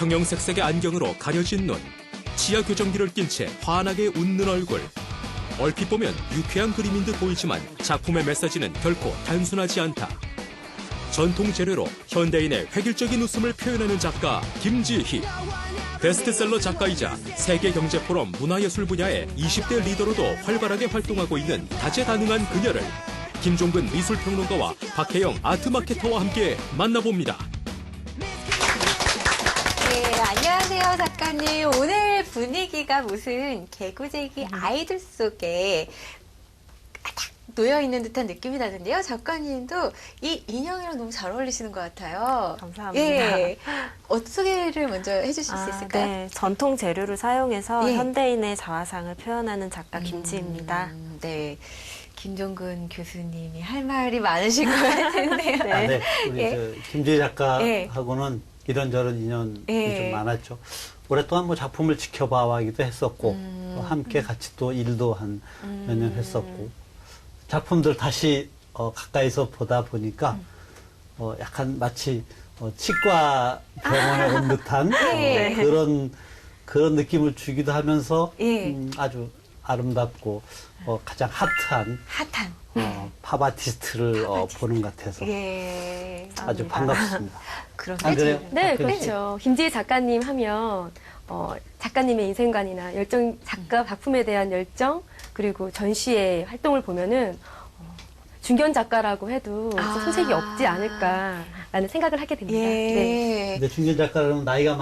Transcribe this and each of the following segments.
형형색색의 안경으로 가려진 눈, 치아 교정기를 낀 채 환하게 웃는 얼굴. 얼핏 보면 유쾌한 그림인 듯 보이지만 작품의 메시지는 결코 단순하지 않다. 전통 재료로 현대인의 획일적인 웃음을 표현하는 작가 김지희. 베스트셀러 작가이자 세계경제포럼 문화예술 분야의 20대 리더로도 활발하게 활동하고 있는 다재다능한 그녀를 김종근 미술평론가와 박혜영 아트마케터와 함께 만나봅니다. 네, 안녕하세요, 작가님. 오늘 분위기가 무슨 개구쟁이 아이들 속에 딱 놓여있는 듯한 느낌이 나는데요. 작가님도 이 인형이랑 너무 잘 어울리시는 것 같아요. 감사합니다. 예. 소개를 먼저 해주실 수 있을까요? 네, 전통 재료를 사용해서 예. 현대인의 자화상을 표현하는 작가 김지희입니다. 네. 김종근 교수님이 할 말이 많으실 것 같은데요. 네. 네, 우리 예. 김지희 작가하고는 이런저런 인연이 좀 많았죠. 오랫동안 뭐 작품을 지켜봐 와기도 했었고, 또 함께 같이 또 일도 한 몇 년 했었고, 작품들 다시 가까이서 보다 보니까 약간 마치 치과 병원에 온 듯한 네. 그런 느낌을 주기도 하면서 예. 아주 아름답고 가장 핫한 팝 아티스트를 보는 것 같아서 예. 아주 반갑습니다. 그런데 안 그래요? 네, 박혜영 씨? 그렇죠. 김지희 작가님 하면 작가님의 인생관이나 열정, 작가 작품에 대한 열정, 그리고 전시의 활동을 보면은 중견 작가라고 해도 소색이 없지 않을까라는 생각을 하게 됩니다. 예. 네. 근데 중견 작가는 나이가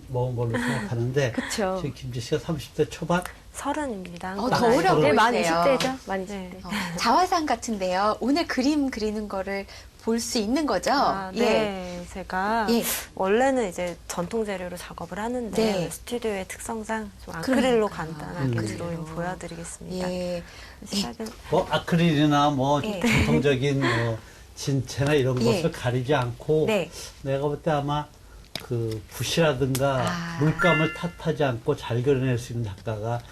먹은 걸로 생각하는데 그쵸. 지금 김지 씨가 30대 초반? 30입니다. 더 어려 네, 보이세요. 많이 20대죠. 많이 20대. 네. 자화상 같은데요. 오늘 그림 그리는 거를 볼 수 있는 거죠? 네, 제가 예. 원래는 이제 전통 재료로 작업을 하는데 네. 스튜디오의 특성상 좀 아크릴로 그러니까요. 간단하게 아크릴로. 드로잉 보여드리겠습니다. 예. 시작은 아크릴이나 뭐 예. 전통적인 진체나 이런 예. 것을 가리지 않고 네. 내가 볼 때 아마 그 붓이라든가 물감을 탓하지 않고 잘 그려낼 수 있는 작가가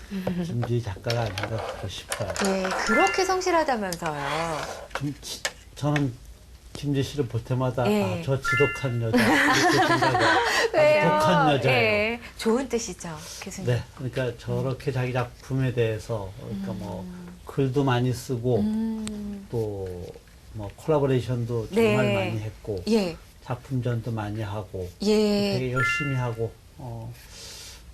김지희 작가가 아닌가 싶어요. 네, 그렇게 성실하다면서요. 저는 김지희 씨를 볼 때마다 예. 저 지독한 여자 이렇게 생각해요. 독한 여자예요. 예. 좋은 뜻이죠, 교수님. 네, 그러니까 저렇게 자기 작품에 대해서 그러니까 뭐 글도 많이 쓰고 또 뭐 콜라보레이션도 정말 네. 많이 했고 예. 작품전도 많이 하고 예. 되게 열심히 하고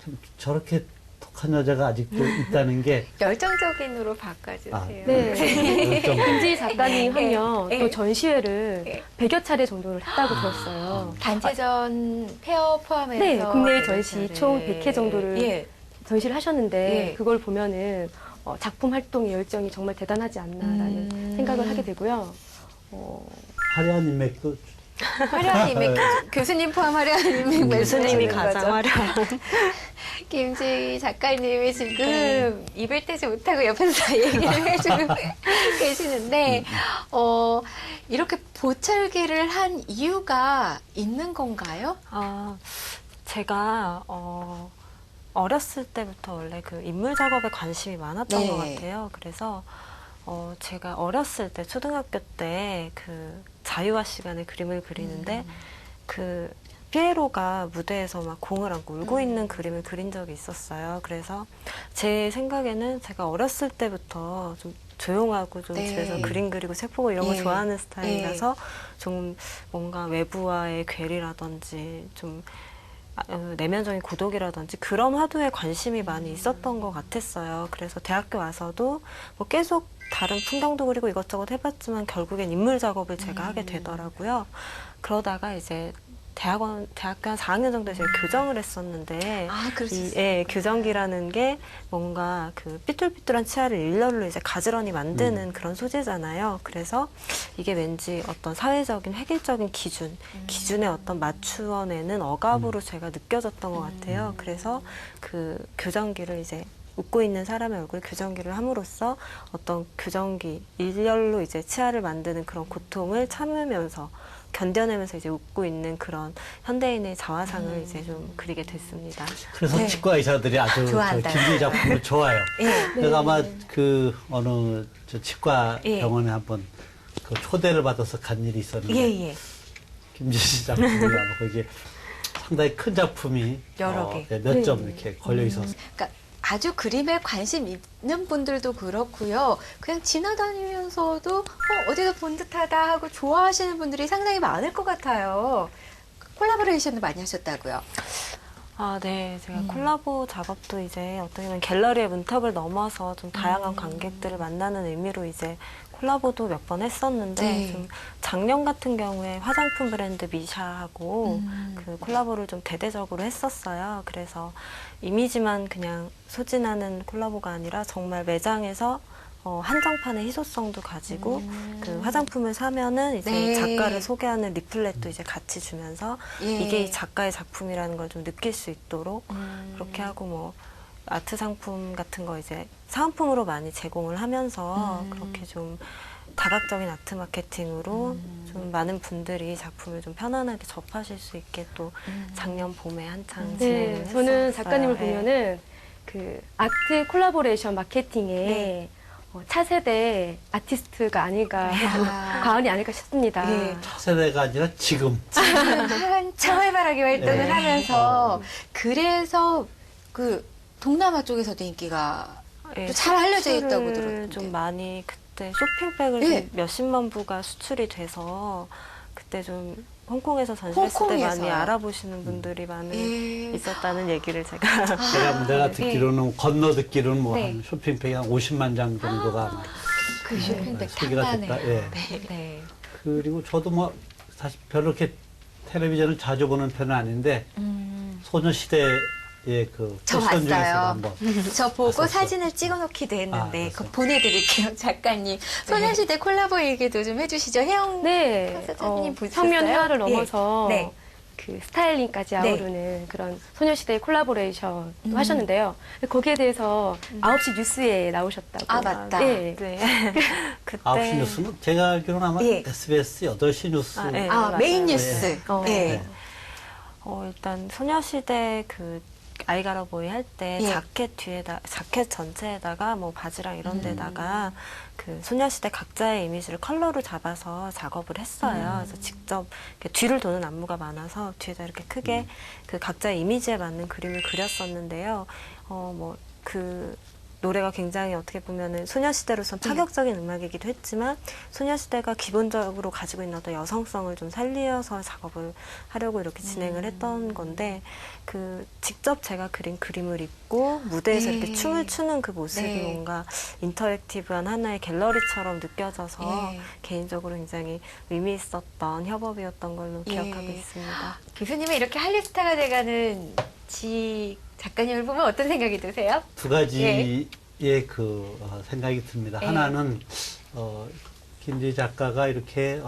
참 저렇게 독한 여자가 아직도 있다는 게 열정적인으로 바꿔주세요. 네. 좀 김지희 작가님 예. 하면 예. 또 전시회를 예. 100여 차례 정도를 했다고 들었어요. 단체전 페어 포함해서. 네, 국내외 네, 전시 총 100회 정도를 예. 전시를 하셨는데 예. 그걸 보면은 작품 활동의 열정이 정말 대단하지 않나라는 생각을 하게 되고요. 화려한 인맥도 화려한 인맥, 교수님 포함 화려한 인맥 교수님이 말씀하시는 가장 거죠? 화려한. 김지희 작가님이 지금 입을 떼지 못하고 옆에서 다 얘기를 해주고 계시는데, 이렇게 보철기를 한 이유가 있는 건가요? 제가 어렸을 때부터 원래 그 인물 작업에 관심이 많았던 네. 것 같아요. 그래서 제가 어렸을 때 초등학교 때 그 자유화 시간에 그림을 그리는데 그 피에로가 무대에서 막 공을 안고 울고 있는 그림을 그린 적이 있었어요. 그래서 제 생각에는 제가 어렸을 때부터 좀 조용하고 좀 네. 집에서 그림 그리고 책 보고 이런 거 예. 좋아하는 스타일이라서 좀 뭔가 외부와의 괴리라든지 좀 내면적인 고독이라든지 그런 화두에 관심이 많이 있었던 것 같았어요. 그래서 대학교 와서도 뭐 계속 다른 풍경도 그리고 이것저것 해봤지만 결국엔 인물 작업을 제가 하게 되더라고요. 그러다가 이제 대학교 한 4학년 정도에 제가 교정을 했었는데 그러셨어요. 교정기라는 게 뭔가 그 삐뚤삐뚤한 치아를 일렬로 이제 가지런히 만드는 그런 소재잖아요. 그래서 이게 왠지 어떤 사회적인 획일적인 기준에 어떤 맞추어내는 억압으로 제가 느껴졌던 것 같아요. 그래서 그 교정기를 이제 웃고 있는 사람의 얼굴 교정기를 함으로써 어떤 교정기 일렬로 이제 치아를 만드는 그런 고통을 참으면서 견뎌내면서 이제 웃고 있는 그런 현대인의 자화상을 이제 좀 그리게 됐습니다. 그래서 네. 치과 의사들이 아주 좋아한다. 김지희 작품을 좋아해요. 예. 그래서 아마 그 어느 저 치과 예. 병원에 한번 그 초대를 받아서 간 일이 있었는데 예, 예. 김지희 작품을 아마 거기에 상당히 큰 작품이 여러 개. 몇 점 이렇게 걸려 있었어요. 그러니까 아주 그림에 관심 있는 분들도 그렇고요. 그냥 지나다니면서도 어디서 본 듯하다 하고 좋아하시는 분들이 상당히 많을 것 같아요. 콜라보레이션도 많이 하셨다고요. 아, 네. 제가 콜라보 작업도 이제 어떻게 보면 갤러리의 문턱을 넘어서 좀 다양한 관객들을 만나는 의미로 이제 콜라보도 몇 번 했었는데 네. 좀 작년 같은 경우에 화장품 브랜드 미샤하고 그 콜라보를 좀 대대적으로 했었어요. 그래서 이미지만 그냥 소진하는 콜라보가 아니라 정말 매장에서 한정판의 희소성도 가지고 그 화장품을 사면은 이제 네. 작가를 소개하는 리플렛도 이제 같이 주면서 예. 이게 이 작가의 작품이라는 걸 좀 느낄 수 있도록 그렇게 하고 뭐 아트 상품 같은 거 이제 사은품으로 많이 제공을 하면서 그렇게 좀 다각적인 아트 마케팅으로 좀 많은 분들이 작품을 좀 편안하게 접하실 수 있게 또 작년 봄에 한창 진행을 네, 했었어요. 저는 작가님을 네. 보면은 그 아트 콜라보레이션 마케팅에 네. 차세대 아티스트가 아닐까, 아. 과언이 아닐까 싶습니다. 예. 차세대가 아니라 지금. 한참 해바라기 활동을 네. 하면서 그래서 그 동남아 쪽에서도 인기가 예, 또 잘 알려져 수출을 있다고 들었는데. 좀 많이 그때 쇼핑백을 예. 좀 몇십만 부가 수출이 돼서 그때 좀 홍콩에서 전시했을 때 홍콩에서요? 많이 알아보시는 분들이 많이 예. 있었다는 얘기를 제가 내가 듣기로는 건너 듣기로는 뭐 네. 한 쇼핑백이 한 50만 장 정도가 아마 그 쇼핑백 소개가 탐나네요. 됐다. 예. 네. 그리고 저도 뭐 사실 별로 이렇게 텔레비전을 자주 보는 편은 아닌데 소녀시대의 그 저 패션 중에서 봤어요. 한번 저 보고 봤었어. 사진을 찍어놓기도 했는데 아, 그거 그래서? 보내드릴게요, 작가님. 소녀시대 콜라보 얘기도 좀 해주시죠. 혜영 네, 사장님 보셨어요? 성면 회화를 예. 넘어서 네. 그 스타일링까지 네. 아우르는 그런 소녀시대 콜라보레이션 하셨는데요. 거기에 대해서 9시 뉴스에 나오셨다고. 아, 맞다. 네. 네. 그때 9시 뉴스는 제가 알기로는 아마 예. SBS 8시 뉴스 아, 네. 아, 맞아요. 메인 네. 뉴스. 어. 네. 일단 소녀시대 그 아이가라보이 할 때 예. 자켓 전체에다가 뭐 바지랑 이런 데다가 그 소녀시대 각자의 이미지를 컬러로 잡아서 작업을 했어요. 그래서 직접 이렇게 뒤를 도는 안무가 많아서 뒤에다 이렇게 크게 그 각자의 이미지에 맞는 그림을 그렸었는데요. 뭐 그 노래가 굉장히 어떻게 보면은 소녀시대로선 파격적인 음악이기도 했지만 소녀시대가 기본적으로 가지고 있는 어떤 여성성을 좀 살려서 작업을 하려고 이렇게 진행을 했던 건데 그 직접 제가 그린 그림을 입고 무대에서 네. 이렇게 춤을 추는 그 모습이 네. 뭔가 인터랙티브한 하나의 갤러리처럼 느껴져서 예. 개인적으로 굉장히 의미 있었던 협업이었던 걸로 예. 기억하고 있습니다. 교수님이 이렇게 한류스타가 돼가는 작가님을 보면 어떤 생각이 드세요? 두 가지의 그 생각이 듭니다. 예. 하나는 김지 작가가 이렇게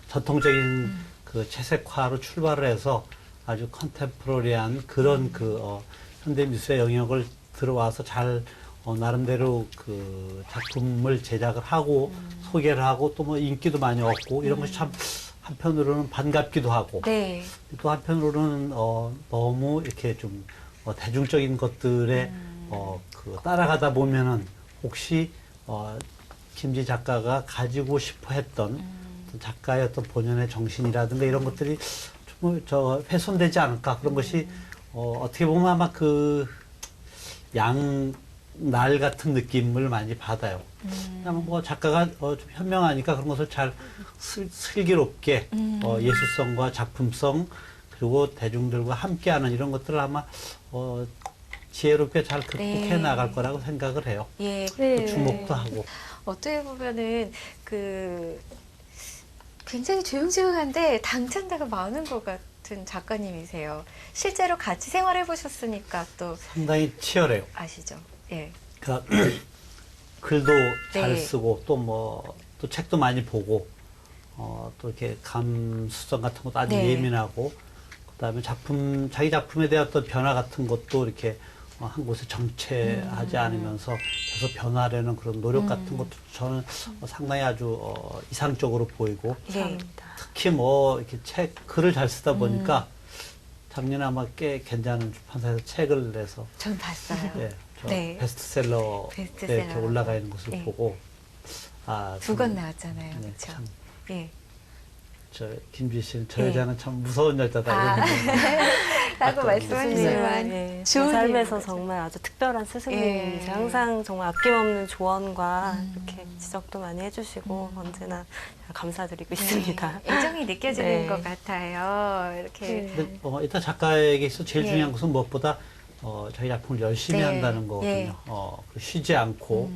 전통적인 그 채색화로 출발을 해서 아주 컨템포러리한 그런 그 현대 미술의 영역을 들어와서 잘 나름대로 그 작품을 제작을 하고 소개를 하고 또 뭐 인기도 많이 얻고 이런 것이 참 한편으로는 반갑기도 하고 네. 또 한편으로는 너무 이렇게 좀 대중적인 것들에 그 따라가다 보면은 혹시 김지 작가가 가지고 싶어 했던 작가의 어떤 본연의 정신이라든가 이런 것들이 좀 훼손되지 않을까 그런 것이 어떻게 보면 아마 그 양날 같은 느낌을 많이 받아요. 그냥 뭐 작가가 좀 현명하니까 그런 것을 잘 슬기롭게 예술성과 작품성 그리고 대중들과 함께하는 이런 것들을 아마 지혜롭게 잘 극복해 네. 나갈 거라고 생각을 해요. 예. 네. 주목도 하고. 어떻게 보면은 굉장히 조용조용한데 당찬자가 많은 것 같은 작가님이세요. 실제로 같이 생활해 보셨으니까 또 상당히 치열해요. 아시죠? 예. 그러니까 글도 잘 네. 쓰고 또 책도 많이 보고 또 이렇게 감수성 같은 것도 아주 네. 예민하고 그다음에 자기 작품에 대한 어떤 변화 같은 것도 이렇게 한 곳에 정체하지 않으면서 계속 변화하려는 그런 노력 같은 것도 저는 상당히 아주 이상적으로 보이고 예. 감사합니다. 특히 이렇게 글을 잘 쓰다 보니까 작년에 아마 꽤 괜찮은 출판사에서 책을 내서 전 봤어요. 예, 네. 베스트셀러에 베스트셀러. 이렇게 올라가 있는 것을 네. 보고 두 권 나왔잖아요. 네, 그렇죠? 참 예. 저 김주희 씨는 저 여자는 참 무서운 여자다 아. 라고 어떤 말씀하시지만 제 좋은 삶에서 의미인 거죠. 정말 아주 특별한 스승님이세요. 예. 항상 정말 아낌없는 조언과 이렇게 지적도 많이 해주시고 음. 언제나 감사드리고 네, 있습니다. 애정이 느껴지는 네. 것 같아요. 이렇게 네. 근데 일단 작가에게서 제일 예. 중요한 것은 무엇보다 자기 작품을 열심히 네. 한다는 거거든요. 예. 쉬지 않고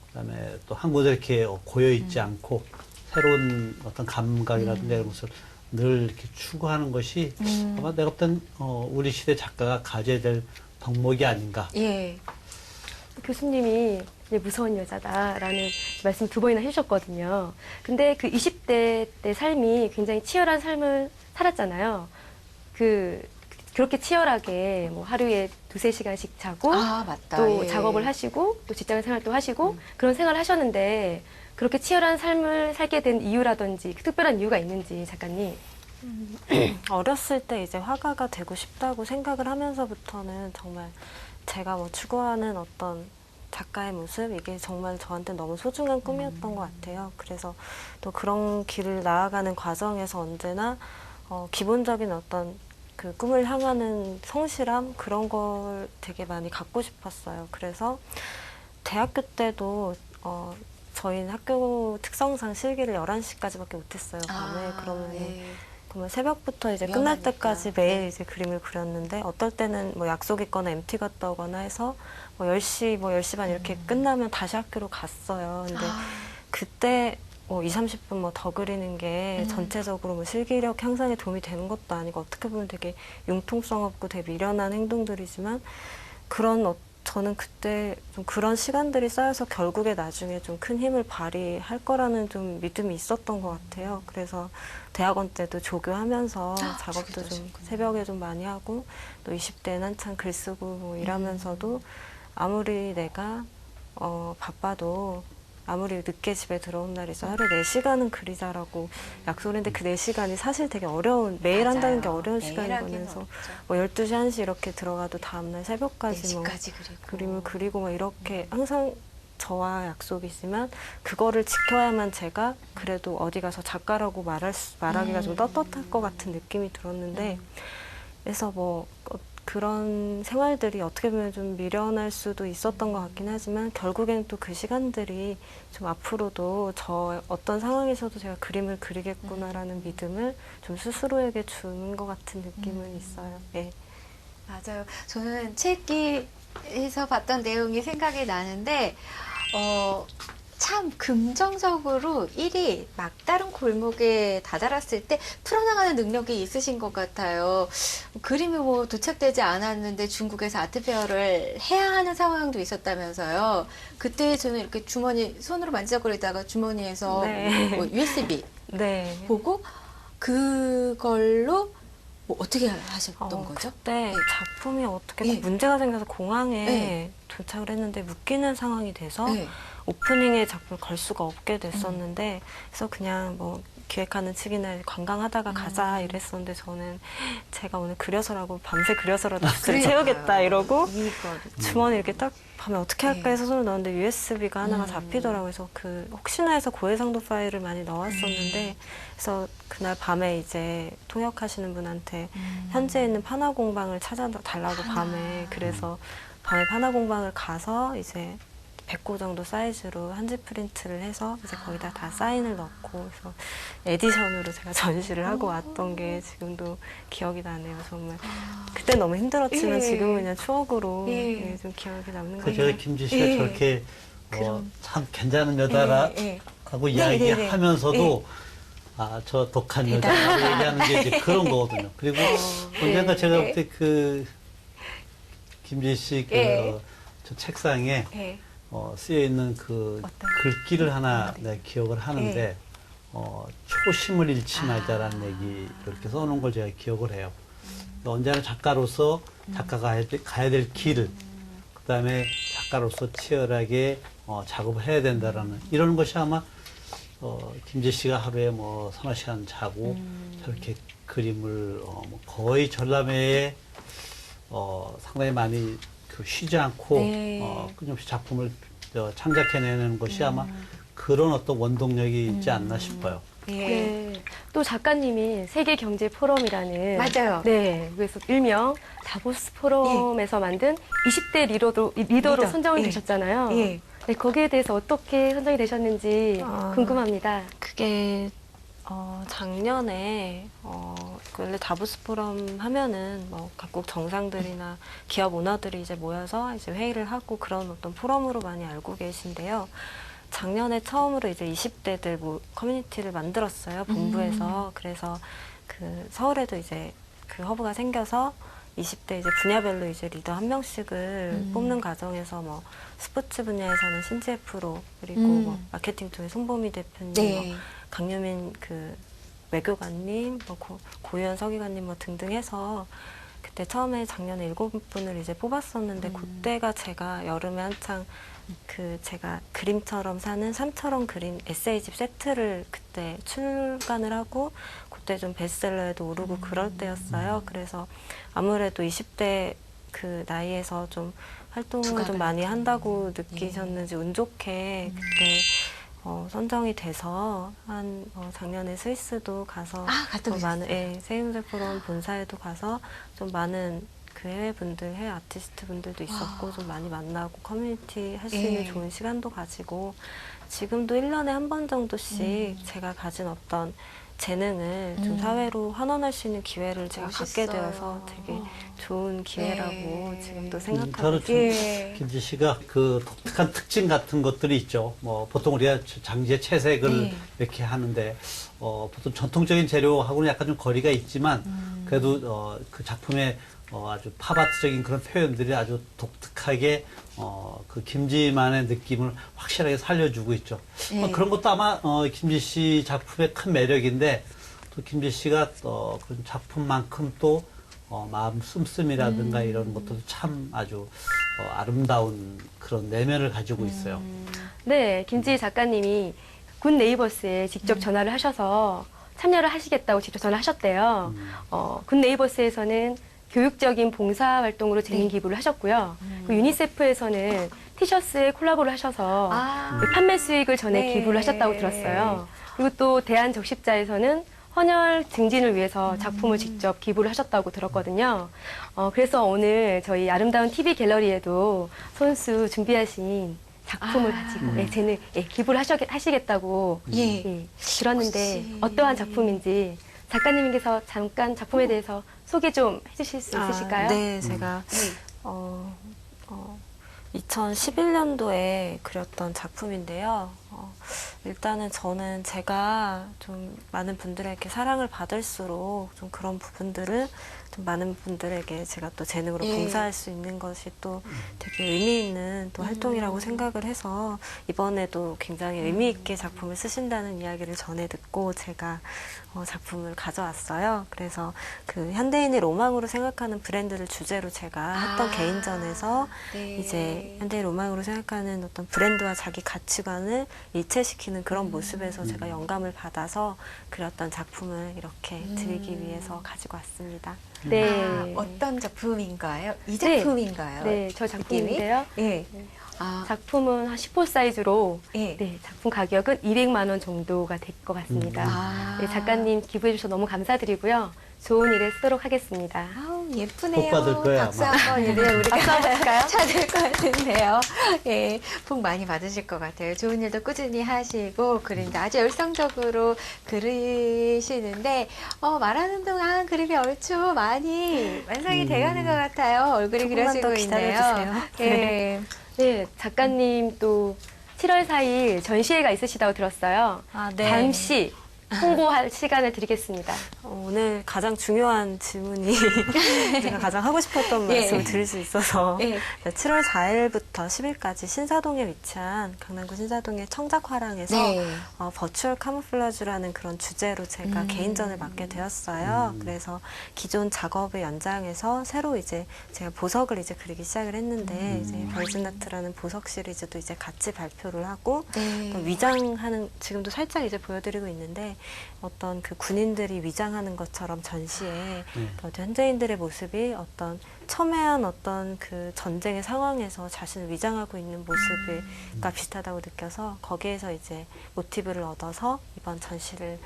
그다음에 또 한 곳에 이렇게 고여 있지 않고 새로운 어떤 감각이라든지 이런 것을 늘 이렇게 추구하는 것이 아마 내가 볼 땐 우리 시대 작가가 가져야 될 덕목이 아닌가. 예. 교수님이 이제 무서운 여자다라는 말씀 2번이나 해주셨거든요. 근데 그 20대 때 삶이 굉장히 치열한 삶을 살았잖아요. 그렇게 치열하게 뭐 하루에 2-3시간씩 자고 아, 맞다. 또 예. 작업을 하시고 또 직장 생활도 하시고 그런 생활을 하셨는데 그렇게 치열한 삶을 살게 된 이유라든지 그 특별한 이유가 있는지 작가님. 어렸을 때 이제 화가가 되고 싶다고 생각을 하면서부터는 정말 제가 뭐 추구하는 어떤 작가의 모습 이게 정말 저한테 너무 소중한 꿈이었던 것 같아요. 그래서 또 그런 길을 나아가는 과정에서 언제나 기본적인 어떤 그 꿈을 향하는 성실함 그런 걸 되게 많이 갖고 싶었어요. 그래서 대학교 때도 저희는 학교 특성상 실기를 11시까지밖에 못했어요. 밤에. 그러면 예. 그러면 새벽부터 이제 끝날 위험하니까. 때까지 매일 네. 이제 그림을 그렸는데 어떨 때는 뭐 약속 있거나 MT 갔다 오거나 해서 뭐 10시, 뭐 10시 반 이렇게 끝나면 다시 학교로 갔어요. 근데 그때 20-30분 뭐 더 그리는 게 전체적으로 뭐 실기력 향상에 도움이 되는 것도 아니고 어떻게 보면 되게 융통성 없고 되게 미련한 행동들이지만 저는 그때 좀 그런 시간들이 쌓여서 결국에 나중에 좀 큰 힘을 발휘할 거라는 좀 믿음이 있었던 것 같아요. 그래서 대학원 때도 조교하면서 작업도 조교도 좀 하셨구나. 새벽에 좀 많이 하고 또 20대는 한창 글 쓰고 뭐 이러면서도 아무리 내가 바빠도 아무리 늦게 집에 들어온 날 있어 하루에 4시간은 그리자라고 약속을 했는데 그 4시간이 사실 되게 어려운 매일 한다는 게 어려운 매일 시간인 하기는 거면서 어렵죠. 뭐 12시, 1시 이렇게 들어가도 다음날 새벽까지 뭐 4시까지 그리고. 그림을 그리고 막 이렇게 항상 저와 약속이 있지만 그거를 지켜야만 제가 그래도 어디 가서 작가라고 말하기가 좀 떳떳할 것 같은 느낌이 들었는데 그래서 뭐 그런 생활들이 어떻게 보면 좀 미련할 수도 있었던 것 같긴 하지만 결국엔 또 그 시간들이 좀 앞으로도 저 어떤 상황에서도 제가 그림을 그리겠구나라는 믿음을 좀 스스로에게 주는 것 같은 느낌은 있어요. 예. 맞아요. 저는 책에서 봤던 내용이 생각이 나는데, 참 긍정적으로 일이 막다른 골목에 다다랐을 때 풀어나가는 능력이 있으신 것 같아요. 그림이 뭐 도착되지 않았는데 중국에서 아트페어를 해야 하는 상황도 있었다면서요. 그때 저는 이렇게 손으로 만지작거리다가 주머니에서 네. 뭐 USB 네. 보고 그걸로 뭐 어떻게 하셨던 거죠? 그때 작품이 어떻게 예. 문제가 생겨서 공항에 예. 도착을 했는데 묶이는 상황이 돼서 네. 오프닝에 작품을 걸 수가 없게 됐었는데 그래서 그냥 뭐 기획하는 측이나 관광하다가 가자 이랬었는데 저는 제가 오늘 그려서라고 밤새 그려서라도 주제를 채우겠다 이러고 주머니 이렇게 딱 밤에 어떻게 할까 해서 손을 넣었는데 USB가 하나가 잡히더라고요. 그래서 혹시나 해서 고해상도 파일을 많이 넣었었는데 그래서 그날 밤에 이제 통역하시는 분한테 현지에 있는 파나 공방을 찾아달라고 밤에 그래서 밤에 파나 공방을 가서 이제 100고 정도 사이즈로 한지 프린트를 해서 이제 거기다 다 사인을 넣고 그래서 에디션으로 제가 전시를 하고 왔던 게 지금도 기억이 나네요. 정말 그때 너무 힘들었지만 예. 지금은 그냥 추억으로 예. 좀 기억이 남는 그 거예요. 제가 김지 씨가 예. 저렇게 참 괜찮은 여자라고 예. 이야기하면서도 저 독한 여자라고 얘기하는 게 이제 그런 거거든요. 그리고 언젠가 제가 예. 그때 그 김지 씨 예. 저 책상에 예. 쓰여 있는 그 글귀를 하나 내가 기억을 하는데 초심을 잃지 말자라는 얘기 이렇게 써놓은 걸 제가 기억을 해요. 언제나 작가로서 작가가 가야 될 길을 그다음에 작가로서 치열하게 작업을 해야 된다라는 이런 것이 아마 김재 씨가 하루에 뭐 3-4시간 자고 저렇게 그림을 뭐 거의 전람회에 상당히 많이 쉬지 않고 끊임없이 작품을 창작해내는 것이 아마 그런 어떤 원동력이 있지 않나 싶어요. 예. 네. 또 작가님이 세계 경제 포럼이라는 맞아요. 네. 그래서 일명 다보스 포럼에서 만든 20대 리더로 선정이 예. 되셨잖아요. 예. 네, 거기에 대해서 어떻게 선정이 되셨는지 궁금합니다. 그게 작년에 원래 다보스 포럼 하면은 뭐 각국 정상들이나 기업 오너들이 이제 모여서 이제 회의를 하고 그런 어떤 포럼으로 많이 알고 계신데요. 작년에 처음으로 이제 20대들 커뮤니티를 만들었어요, 본부에서. 그래서 그 서울에도 이제 그 허브가 생겨서 20대 이제 분야별로 이제 리더 한 명씩을 뽑는 과정에서 뭐 스포츠 분야에서는 신지혜 프로, 그리고 뭐 마케팅 쪽에 손보미 대표님, 네. 뭐 강유민 그 외교관님, 뭐 고유현 서기관님 뭐 등등 해서 그때 처음에 작년에 7분을 이제 뽑았었는데 그때가 제가 여름에 한창 그 제가 그림처럼 사는 삶처럼 그린 에세이집 세트를 그때 출간을 하고 그때 좀 베스트셀러에도 오르고 그럴 때였어요. 그래서 아무래도 20대 그 나이에서 좀 활동을 좀 많이 한다고 느끼셨는지 운 좋게 그때 선정이 돼서 한 작년에 스위스도 가서 갔다 많은 세임제 포럼 본사에도 가서 좀 많은 그 해외 분들, 해외 아티스트 분들도 있었고 좀 많이 만나고 커뮤니티 할 수 있는 좋은 시간도 가지고 지금도 1년에 한 번 정도씩 제가 가진 어떤 재능을 좀 사회로 환원할 수 있는 기회를 제가 갖게 되어서 되게 좋은 기회라고 지금도 생각하고 저는 좀 예. 김지 씨가 그 독특한 특징 같은 것들이 있죠. 뭐 보통 우리가 장지에 채색을 이렇게 하는데 보통 전통적인 재료하고는 약간 좀 거리가 있지만 그래도 그 작품에 아주 팝아트적인 그런 표현들이 아주 독특하게 그 김지만의 느낌을 확실하게 살려주고 있죠. 그런 것도 아마 김지 씨 작품의 큰 매력인데 또 김지 씨가 그런 작품만큼 또 마음 씀씀이라든가 이런 것도 참 아주 아름다운 그런 내면을 가지고 있어요. 네, 김지희 작가님이 군 네이버스에 직접 전화를 하셔서 참여를 하시겠다고 직접 전화하셨대요. 군 네이버스에서는 교육적인 봉사 활동으로 재능 기부를 하셨고요. 그 유니세프에서는 티셔츠에 콜라보를 하셔서 그 판매 수익을 전에 기부를 하셨다고 들었어요. 그리고 또 대한적십자에서는 헌혈 증진을 위해서 작품을 직접 기부를 하셨다고 들었거든요. 그래서 오늘 저희 아름다운 TV 갤러리에도 손수 준비하신 작품을 가지고 재능 기부를 하시겠다고 들었는데 혹시... 어떠한 작품인지 작가님께서 잠깐 작품에 대해서 소개 좀 해주실 수 있으실까요? 네, 제가 2011년도에 그렸던 작품인데요. 일단은 저는 제가 좀 많은 분들에게 사랑을 받을수록 좀 그런 부분들을 좀 많은 분들에게 제가 또 재능으로 봉사할 수 있는 것이 또 되게 의미 있는 또 활동이라고 생각을 해서 이번에도 굉장히 의미 있게 작품을 쓰신다는 이야기를 전해 듣고 제가 작품을 가져왔어요. 그래서 그 현대인이 로망으로 생각하는 브랜드를 주제로 제가 했던 개인전에서 이제 현대인 로망으로 생각하는 어떤 브랜드와 자기 가치관을 일체시키는 그런 모습에서 제가 영감을 받아서 그렸던 작품을 이렇게 드리기 위해서 가지고 왔습니다. 네. 어떤 작품인가요? 이 작품인가요? 네, 저 작품인데요. 예. 작품은 한 10호 사이즈로 네, 작품 가격은 200만 원 정도가 될 것 같습니다. 네, 작가님 기부해 주셔서 너무 감사드리고요. 좋은 일에 쓰도록 하겠습니다. 아우, 예쁘네요. 복 받을 거예요, 박수 아마. 한번 우리가 찾을 것 같은데요. 예, 복 많이 받으실 것 같아요. 좋은 일도 꾸준히 하시고 그런데 아주 열성적으로 그리시는데 말하는 동안 그림이 얼추 많이 완성이 돼가는 것 같아요. 얼굴이 조금만 더 그려지고 있네요. 기다려주세요. 예. 네, 작가님 또 7월 4일 전시회가 있으시다고 들었어요. 네. 잠시 홍보할 시간을 드리겠습니다. 오늘 가장 중요한 질문이 제가 가장 하고 싶었던 말씀을 드릴 수 있어서 7월 4일부터 10일까지 신사동에 위치한 강남구 신사동의 청작화랑에서 버추얼 카모플라주라는 그런 주제로 제가 개인전을 맡게 되었어요. 그래서 기존 작업의 연장에서 새로 이제 제가 보석을 이제 그리기 시작을 했는데 이제 벌즈나트라는 보석 시리즈도 이제 같이 발표를 하고 또 위장하는 지금도 살짝 이제 보여드리고 있는데 있는데 어떤 그 군인들이 위장하는 것처럼 전시에 네. 어떤 현대인들의 모습이 어떤 첨예한 어떤 그 전쟁의 상황에서 자신을 위장하고 있는 모습과 비슷하다고 느껴서 거기에서 이제 모티브를 얻어서 이번 전시를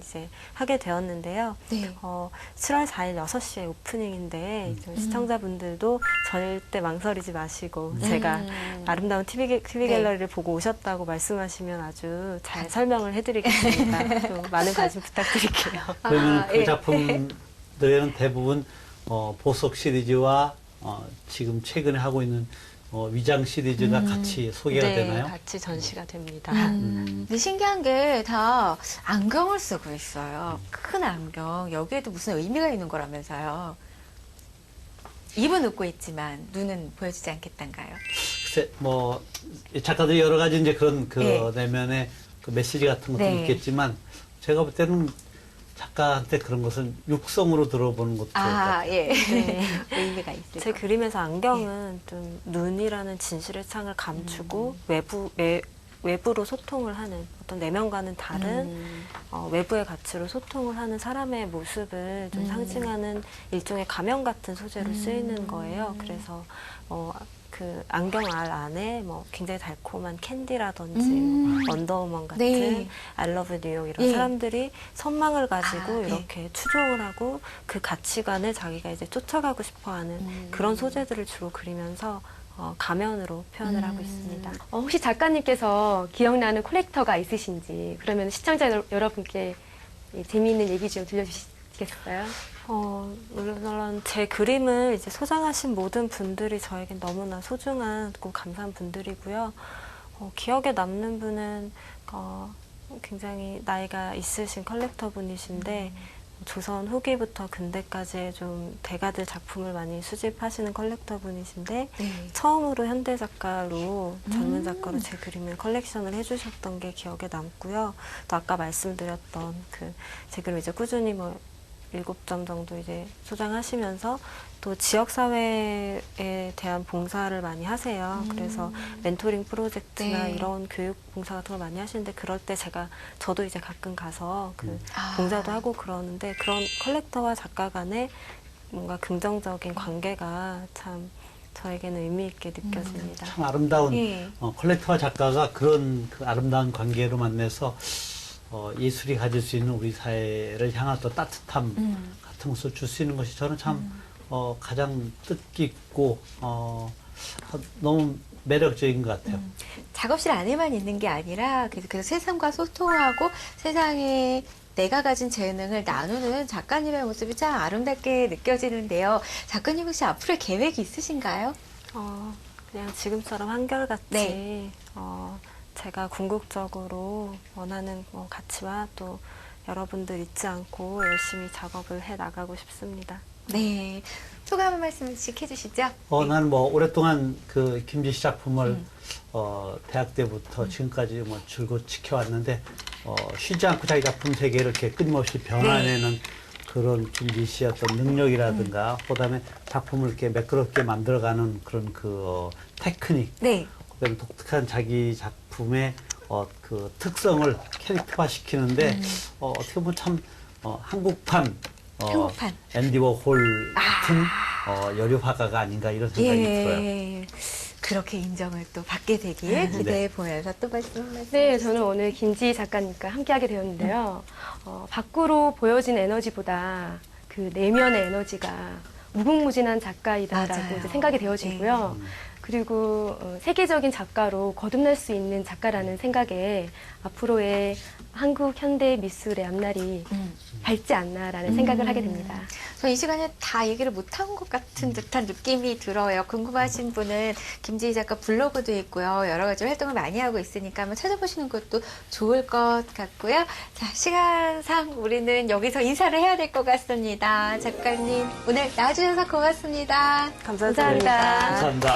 이제 하게 되었는데요. 네. 7월 4일 6시에 오프닝인데 시청자분들도 절대 망설이지 마시고 제가 아름다운 TV 갤러리를 보고 오셨다고 말씀하시면 아주 잘 설명을 해드리겠습니다. 또 많은 관심 부탁드릴게요. 그러면 그 예. 작품들에는 대부분 보석 시리즈와 지금 최근에 하고 있는 위장 시리즈가 같이 소개가 네, 되나요? 같이 전시가 됩니다. 근데 신기한 게 다 안경을 쓰고 있어요. 큰 안경. 여기에도 무슨 의미가 있는 거라면서요. 입은 웃고 있지만 눈은 보여주지 않겠단가요? 글쎄, 작가들이 여러 가지 이제 그런 네. 내면의 그 메시지 같은 것도 네. 있겠지만 제가 볼 때는 작가한테 그런 것은 육성으로 들어보는 것도 좋을 것 같아요. 예. 네. 의미가 있을 제 것 그림에서 안경은 좀 눈이라는 진실의 창을 감추고 외부로 소통을 하는 어떤 내면과는 다른 외부의 가치로 소통을 하는 사람의 모습을 좀 상징하는 일종의 가면 같은 소재로 쓰이는 거예요. 그래서 그 안경 알 안에 굉장히 달콤한 캔디라든지 원더우먼 같은 네. I love 뉴욕 이런 예. 사람들이 선망을 가지고 네. 이렇게 추종을 하고 그 가치관을 자기가 이제 쫓아가고 싶어하는 그런 소재들을 주로 그리면서 가면으로 표현을 하고 있습니다. 혹시 작가님께서 기억나는 콜렉터가 있으신지 그러면 시청자 여러분께 재미있는 얘기 좀 들려주시겠어요? 물론 제 그림을 이제 소장하신 모든 분들이 저에겐 너무나 소중하고 감사한 분들이고요. 기억에 남는 분은 굉장히 나이가 있으신 컬렉터 분이신데 조선 후기부터 근대까지의 좀 대가들 작품을 많이 수집하시는 컬렉터 분이신데 네. 처음으로 현대 작가로 젊은 작가로 제 그림을 컬렉션을 해주셨던 게 기억에 남고요. 또 아까 말씀드렸던 제 그림 이제 꾸준히 7점 정도 이제 소장하시면서 또 지역사회에 대한 봉사를 많이 하세요. 그래서 멘토링 프로젝트나 네. 이런 교육 봉사 같은 걸 많이 하시는데 그럴 때 저도 이제 가끔 가서 봉사도 하고 그러는데 그런 컬렉터와 작가 간의 뭔가 긍정적인 관계가 참 저에게는 의미 있게 느껴집니다. 참 아름다운 예. 컬렉터와 작가가 그런 그 아름다운 관계로 만나서 예술이 가질 수 있는 우리 사회를 향한 또 따뜻함 같은 것을 줄 수 있는 것이 저는 참 가장 뜻깊고 너무 매력적인 것 같아요. 작업실 안에만 있는 게 아니라 그래서 세상과 소통하고 세상에 내가 가진 재능을 나누는 작가님의 모습이 참 아름답게 느껴지는데요. 작가님 혹시 앞으로의 계획이 있으신가요? 그냥 지금처럼 한결같이 네. 제가 궁극적으로 원하는 가치와 또 여러분들 잊지 않고 열심히 작업을 해 나가고 싶습니다. 네. 소감 한 말씀씩 해주시죠. 나는 오랫동안 그 김지씨 작품을 대학 때부터 지금까지 줄곧 지켜왔는데 쉬지 않고 자기 작품 세계를 이렇게 끊임없이 변화내는 그런 김지씨의 어떤 능력이라든가 그다음에 작품을 이렇게 매끄럽게 만들어가는 그런 그 테크닉, 네. 그다음에 독특한 자기 작품의 그 특성을 캐릭터화 시키는데 어떻게 보면 참 한국판 앤디 워홀 같은 여류 화가가 아닌가 이런 생각이 들어요. 그렇게 인정을 또 받게 되길 기대해 보면서 또 말씀. 네, 저는 오늘 김지희 작가님과 함께하게 되었는데요. 밖으로 보여진 에너지보다 그 내면의 에너지가 무궁무진한 작가이다라고 맞아요. 이제 생각이 되어지고요. 그리고 세계적인 작가로 거듭날 수 있는 작가라는 생각에 앞으로의 한국 현대 미술의 앞날이 밝지 않나라는 생각을 하게 됩니다. 저 이 시간에 다 얘기를 못한 것 같은 듯한 느낌이 들어요. 궁금하신 분은 김지희 작가 블로그도 있고요. 여러 가지 활동을 많이 하고 있으니까 한번 찾아보시는 것도 좋을 것 같고요. 자, 시간상 우리는 여기서 인사를 해야 될 것 같습니다. 작가님 오늘 나와주셔서 고맙습니다. 감사합니다. 감사합니다.